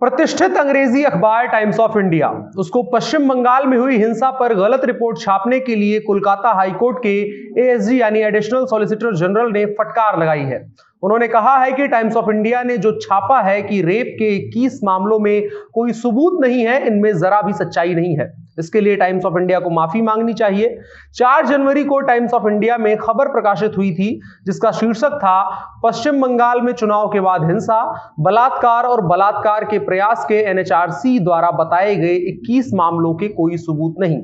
प्रतिष्ठित अंग्रेजी अखबार टाइम्स ऑफ इंडिया उसको पश्चिम बंगाल में हुई हिंसा पर गलत रिपोर्ट छापने के लिए कोलकाता हाईकोर्ट के एएसजी यानी एडिशनल सॉलिसिटर जनरल ने फटकार लगाई है। उन्होंने कहा है कि टाइम्स ऑफ इंडिया ने जो छापा है कि रेप के 21 मामलों में कोई सबूत नहीं है, इनमें जरा भी सच्चाई नहीं है। इसके लिए टाइम्स ऑफ इंडिया को माफी मांगनी चाहिए। 4 जनवरी को टाइम्स ऑफ इंडिया में खबर प्रकाशित हुई थी जिसका शीर्षक था पश्चिम बंगाल में चुनाव के बाद हिंसा, बलात्कार और बलात्कार के प्रयास के एनएचआरसी द्वारा बताए गए 21 मामलों के कोई सबूत नहीं।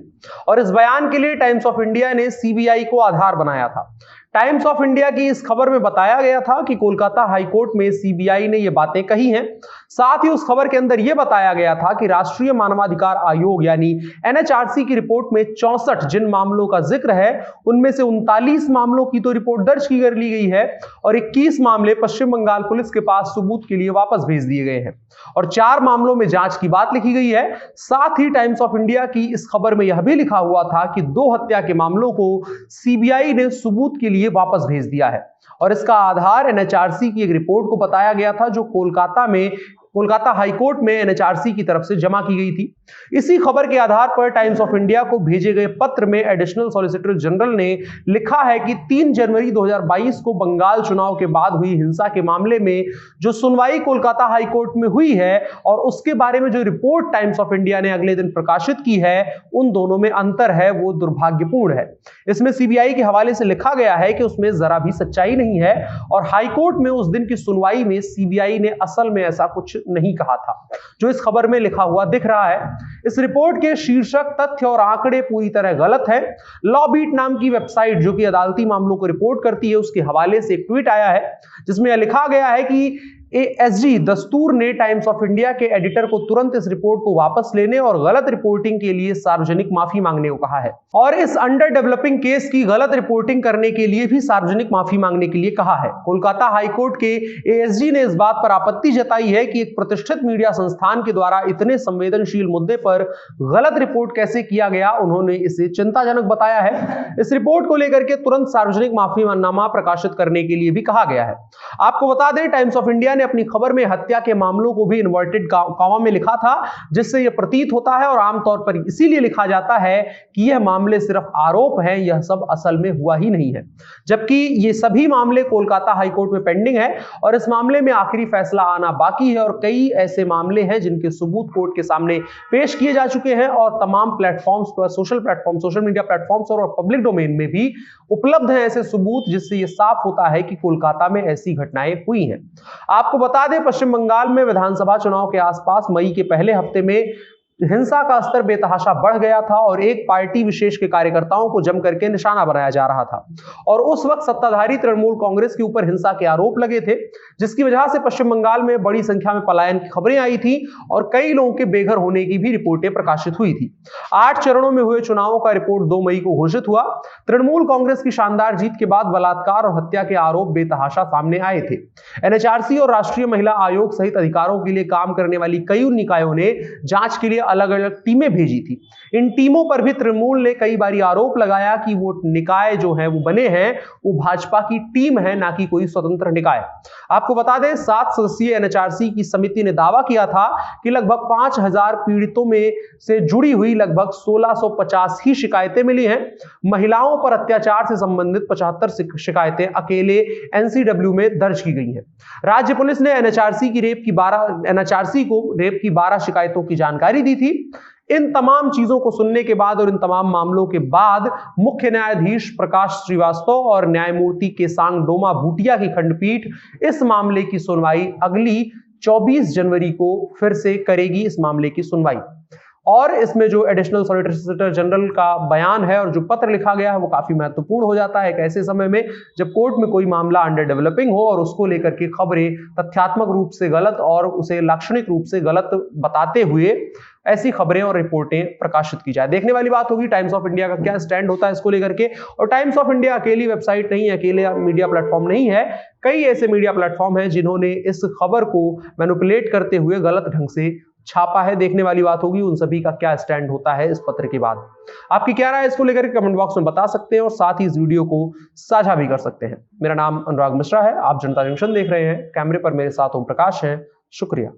और इस बयान के लिए टाइम्स ऑफ इंडिया ने सीबीआई को आधार बनाया था। टाइम्स ऑफ इंडिया की इस खबर में बताया गया था कि कोलकाता हाईकोर्ट में सीबीआई ने ये बातें कही हैं। साथ ही उस खबर के अंदर यह बताया गया था कि राष्ट्रीय मानवाधिकार आयोग यानी एनएचआरसी की रिपोर्ट में 64 जिन मामलों का जिक्र है, उनमें से 39 मामलों की तो रिपोर्ट दर्ज की कर ली गई है और 21 मामले पश्चिम बंगाल पुलिस के पास सबूत के लिए वापस भेज दिए गए हैं और 4 मामलों में जांच की बात लिखी गई है। साथ ही टाइम्स ऑफ इंडिया की इस खबर में यह भी लिखा हुआ था कि 2 हत्या के मामलों को सीबीआई ने सबूत के लिए वापस भेज दिया है और इसका आधार एनएचआरसी की एक रिपोर्ट को बताया गया था जो कोलकाता हाईकोर्ट में एनएचआरसी की तरफ से जमा की गई थी। इसी खबर के आधार पर टाइम्स ऑफ इंडिया को भेजे गए पत्र में एडिशनल सॉलिसिटर जनरल ने लिखा है कि 3 जनवरी 2022 को बंगाल चुनाव के बाद हुई हिंसा के मामले में जो सुनवाई कोलकाता हाईकोर्ट में हुई है और उसके बारे में जो रिपोर्ट टाइम्स ऑफ इंडिया ने अगले दिन प्रकाशित की है, उन दोनों में अंतर है, वो दुर्भाग्यपूर्ण है। इसमें सीबीआई के हवाले से लिखा गया है कि उसमें जरा भी सच्चाई नहीं है और हाईकोर्ट में उस दिन की सुनवाई में सीबीआई ने असल में ऐसा कुछ नहीं कहा था जो इस खबर में लिखा हुआ दिख रहा है। इस रिपोर्ट के शीर्षक, तथ्य और आंकड़े पूरी तरह गलत है। लॉबीट नाम की वेबसाइट जो कि अदालती मामलों को रिपोर्ट करती है, उसके हवाले से एक ट्वीट आया है जिसमें यह लिखा गया है कि एएसजी दस्तूर ने टाइम्स ऑफ इंडिया के एडिटर को तुरंत इस रिपोर्ट को वापस लेने और गलत रिपोर्टिंग के लिए सार्वजनिक माफी मांगने को कहा है और इस अंडर डेवलपिंग केस की गलत रिपोर्टिंग करने के लिए भी सार्वजनिक माफी मांगने के लिए कहा है। कोलकाता हाईकोर्ट के एएसजी ने इस बात पर आपत्ति जताई है कि एक प्रतिष्ठित मीडिया संस्थान के द्वारा इतने संवेदनशील मुद्दे पर गलत रिपोर्ट कैसे किया गया। उन्होंने इसे चिंताजनक बताया है। इस रिपोर्ट को लेकर के तुरंत सार्वजनिक माफीनामा प्रकाशित करने के लिए भी कहा गया है। आपको बता दें, टाइम्स ऑफ इंडिया अपनी खबर में हत्या के मामलों को भी इन्वर्टेड कॉमा में लिखा था, जिससे यह प्रतीत होता है और आमतौर पर इसीलिए लिखा जाता है कि यह मामले सिर्फ आरोप हैं, यह सब असल में हुआ ही नहीं है। जबकि ये सभी मामले कोलकाता हाईकोर्ट में पेंडिंग है और इस मामले में आखिरी फैसला आना बाकी है और कई ऐसे मामले हैं जिनके सबूत कोर्ट के सामने पेश किए जा चुके हैं और तमाम प्लेटफॉर्म्स पर, सोशल मीडिया प्लेटफॉर्म्स और पब्लिक डोमेन में भी उपलब्ध हैं ऐसे सबूत, जिससे यह साफ होता है कि कोलकाता में ऐसी घटनाएं हुई हैं। आपको बता दें, पश्चिम बंगाल में विधानसभा चुनाव के आसपास मई के पहले हफ्ते में हिंसा का स्तर बेतहाशा बढ़ गया था और एक पार्टी विशेष के कार्यकर्ताओं को जम करके निशाना बनाया जा रहा था और उस वक्त सत्ताधारी तृणमूल कांग्रेस के ऊपर हिंसा के आरोप लगे थे, जिसकी वजह से पश्चिम बंगाल में बड़ी संख्या में पलायन की खबरें आई थी और कई लोगों के बेघर होने की भी रिपोर्टें प्रकाशित हुई थी। 8 चरणों में हुए चुनावों का रिपोर्ट 2 मई को घोषित हुआ। तृणमूल कांग्रेस की शानदार जीत के बाद बलात्कार और हत्या के आरोप बेतहाशा सामने आए थे। एनएचआरसी और राष्ट्रीय महिला आयोग सहित अधिकारों के लिए काम करने वाली कई निकायों ने जांच के लिए अलग अलग टीमें भेजी थी। इन टीमों पर भी तृणमूल ने कई बार आरोप लगाया कि वो निकाय जो है वो बने हैं वो भाजपा की टीम है, ना कि कोई स्वतंत्र निकाय। आपको बता दें, 7 सदस्यीय एनएचआरसी की समिति ने दावा किया था कि लगभग 5000 पीड़ितों में से जुड़ी हुई लगभग 1650 ही शिकायतें मिली हैं। महिलाओं पर अत्याचार से संबंधित 75 शिकायतें अकेले एनसीडब्ल्यू में दर्ज की गई हैं। राज्य पुलिस ने एनएचआरसी को रेप की 12 शिकायतों की जानकारी दी थी। इन तमाम चीजों को सुनने के बाद और इन तमाम मामलों के बाद मुख्य न्यायाधीश प्रकाश श्रीवास्तव और न्यायमूर्ति केसांग डोमा भूटिया की खंडपीठ इस मामले की सुनवाई अगली 24 जनवरी को फिर से करेगी। इस मामले की सुनवाई और इसमें जो एडिशनल सॉलिसिटर जनरल का बयान है और जो पत्र लिखा गया है वो काफी महत्वपूर्ण हो जाता है एक ऐसे समय में जब कोर्ट में कोई मामला अंडर डेवलपिंग हो और उसको लेकर के खबरें तथ्यात्मक रूप से गलत और उसे लाक्षणिक रूप से गलत बताते हुए ऐसी खबरें और रिपोर्टें प्रकाशित की जाए। देखने वाली बात होगी टाइम्स ऑफ इंडिया का क्या स्टैंड होता है इसको लेकर के। और टाइम्स ऑफ इंडिया अकेली वेबसाइट नहीं है, अकेले मीडिया प्लेटफॉर्म नहीं है। कई ऐसे मीडिया प्लेटफॉर्म हैं जिन्होंने इस खबर को मैनिपुलेट करते हुए गलत ढंग से छापा है। देखने वाली बात होगी उन सभी का क्या स्टैंड होता है इस पत्र के बाद। आपकी क्या राय है इसको लेकर कमेंट बॉक्स में बता सकते हैं और साथ ही इस वीडियो को साझा भी कर सकते हैं। मेरा नाम अनुराग मिश्रा है, आप जनता जंक्शन देख रहे हैं। कैमरे पर मेरे साथ ओम प्रकाश हैं। शुक्रिया।